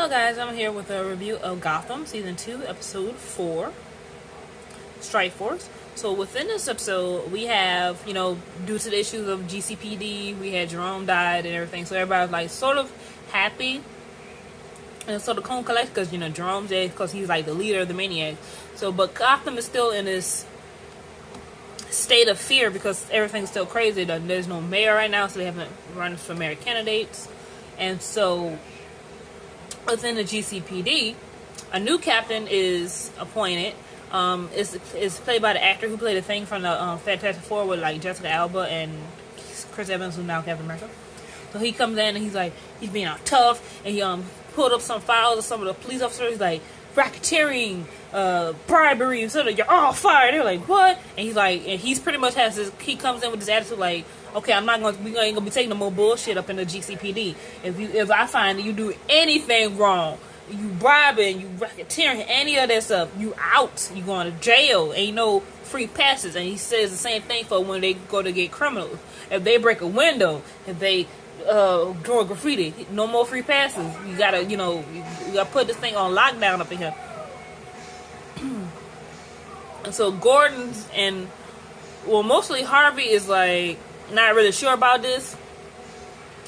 Hello guys, I'm here with a review of Gotham Season 2, Episode 4, Strike Force. So within this episode, we have, due to the issues of GCPD, we had Jerome died and everything, so everybody's like sort of happy. And so the Cone Collector, because, Jerome's dead because he's like the leader of the Maniacs. So, but Gotham is still in this state of fear because everything's still crazy. There's no mayor right now, so they haven't run for mayor candidates. And so within the GCPD, a new captain is appointed. Is played by the actor who played the Thing from the Fantastic Four with like Jessica Alba and Chris Evans, who's now Captain America. So he comes in and he's being all tough, and he pulled up some files of some of the police officers. He's like, racketeering, bribery, so you're all fired. They're like, what? And he's like, and he's pretty much has this. He comes in with this attitude like, okay, we ain't gonna be taking no more bullshit up in the GCPD. If I find that you do anything wrong, you bribing, you racketeering, any of that stuff, you out. You going to jail. Ain't no free passes. And he says the same thing for when they go to get criminals. If they break a window, if they draw graffiti, no more free passes. You gotta, you gotta put this thing on lockdown up in here. And so Gordon's mostly Harvey is like not really sure about this.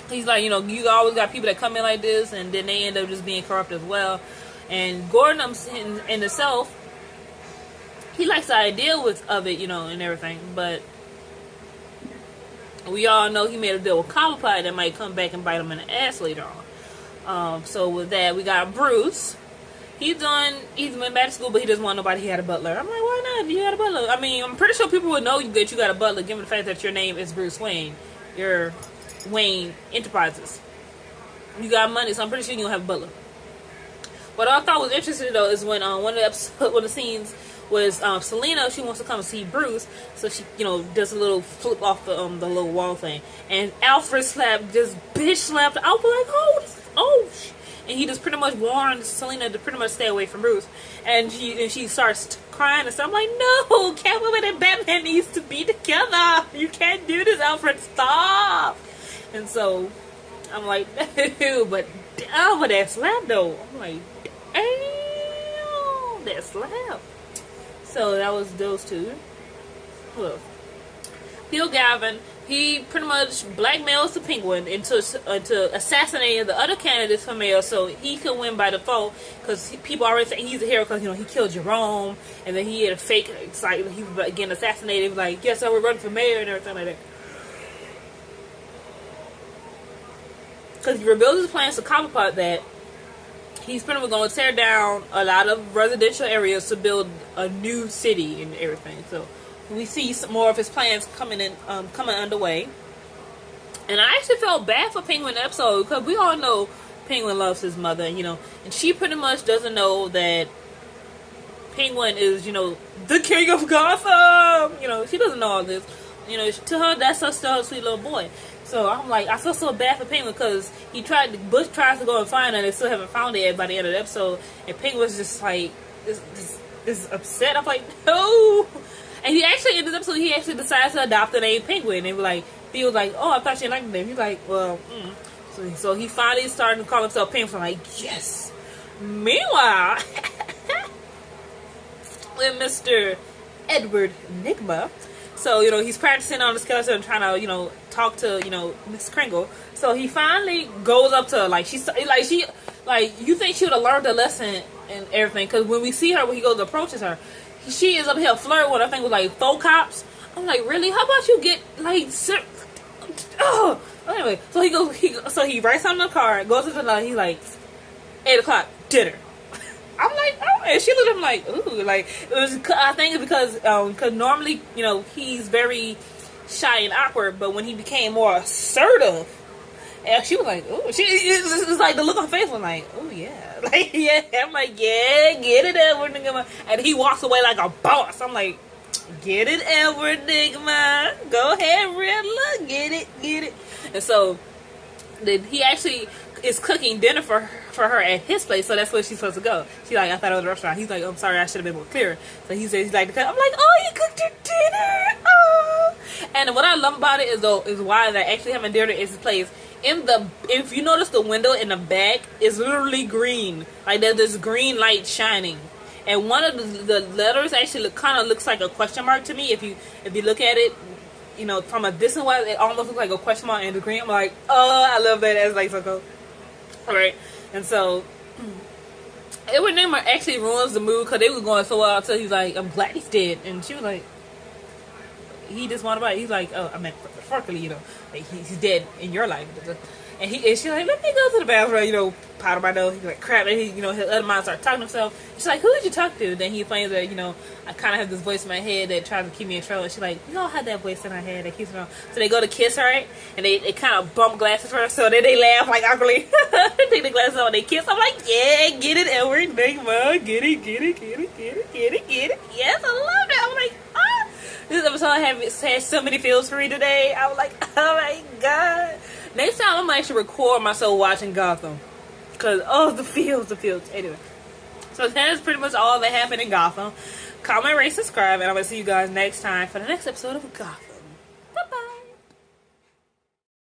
He's like, you always got people that come in like this, and then they end up just being corrupt as well. And Gordon in himself, he likes the idea of it, and everything, but we all know he made a deal with Cobblepot that might come back and bite him in the ass later on. So with that, we got Bruce. He's went back to school, but he doesn't want nobody. He had a butler. I'm like, why not? You had a butler. I mean, I'm pretty sure people would know that you got a butler, given the fact that your name is Bruce Wayne. You're Wayne Enterprises. You got money, so I'm pretty sure you don't have a butler. What I thought was interesting though is when one of the scenes was Selena. She wants to come and see Bruce, so she does a little flip off the little wall thing, and Alfred bitch slapped. I was like, oh. And he just pretty much warned Selena to pretty much stay away from Bruce. And she starts crying and stuff. I'm like, no, Catwoman and Batman needs to be together. You can't do this, Alfred. Stop. And so I'm like, ew, but that slap though. I'm like, damn, that slap. So that was those two. Look, Galavan. He pretty much blackmails the Penguin into assassinating the other candidates for mayor so he could win by default, because people already say he's a hero because he killed Jerome, and then he had a fake, it's like he was getting assassinated. He was like, yes, I will run for mayor and everything like that. Because he revealed his plans to Cobblepot that he's pretty much going to tear down a lot of residential areas to build a new city and everything. So we see some more of his plans coming underway. And I actually felt bad for Penguin in the episode, because we all know Penguin loves his mother, and she pretty much doesn't know that Penguin is, the king of Gotham. She doesn't know all this. To her, that's her still a sweet little boy. So I'm like, I feel so bad for Penguin, because Bush tries to go and find her, and they still haven't found it yet by the end of the episode. And Penguin's just like, is upset. I'm like, no. And he actually, in this episode, he actually decides to adopt the name Penguin. And he was like, oh, I thought you liked the name. He's like, well, So he finally started to call himself Penguin. I'm like, yes. Meanwhile, with Mr. Edward Nygma, so, he's practicing on the skeleton, trying to, talk to, Miss Kringle. So he finally goes up to her, you think she would have learned a lesson and everything. Because when we see her, when he goes approaches her, she is up here flirting with, I think, with like 4 cops. I'm like, really? How about you get anyway, so he writes on the card, goes to the line. He's like, 8 o'clock dinner. I'm like, oh, and she looked at him like, ooh, I think it's because normally, he's very shy and awkward, but when he became more assertive, and she was like, ooh, it's like the look on her face was like, oh yeah. Yeah, I'm like, yeah, get it, Edward Nygma. And he walks away like a boss. I'm like, get it, Edward Nygma. Go ahead, Riddler. Get it. And so then he actually is cooking dinner for her at his place, so that's where she's supposed to go. She's like, I thought it was a restaurant. He's like, I'm sorry, I should have been more clear. So he says he'd like to cook. I'm like, oh, you cooked your dinner. Oh. And what I love about it is why they actually having dinner at his place if you notice, the window in the back is literally green. Like there's this green light shining, and one of the letters actually kind of looks like a question mark to me. If you look at it, you know, from a distance wise, it almost looks like a question mark in the green. I'm like, oh, I love that. It's like so cool. All right, and so Edward Nygma actually ruins the mood because they were going so well until he's like, I'm glad he's dead, and she was like, he just wanted to. He's like, oh, I meant metaphorically, you know, like he's dead in your life. And she's like, let me go to the bathroom, you know, powder my nose. He's like, crap. And he, you know, his other mind starts talking to himself. She's like, who did you talk to? Then he explains that, you know, I kind of have this voice in my head that tries to keep me in trouble. She's like, we all have that voice in our head that keeps me on. So they go to kiss her, right? And they kind of bump glasses for her. So then they laugh like awkwardly. They take the glasses off and they kiss. I'm like, yeah, get it, Edward Nygma. Get it, get it, get it, get it, get it, get it. Yes, I love that. I'm like, ah. This episode has so many feels for me today. I was like, oh my god. Next time I'm gonna actually record myself watching Gotham. Because, oh, the feels. Anyway. So that is pretty much all that happened in Gotham. Comment, rate, subscribe, and I'm gonna see you guys next time for the next episode of Gotham.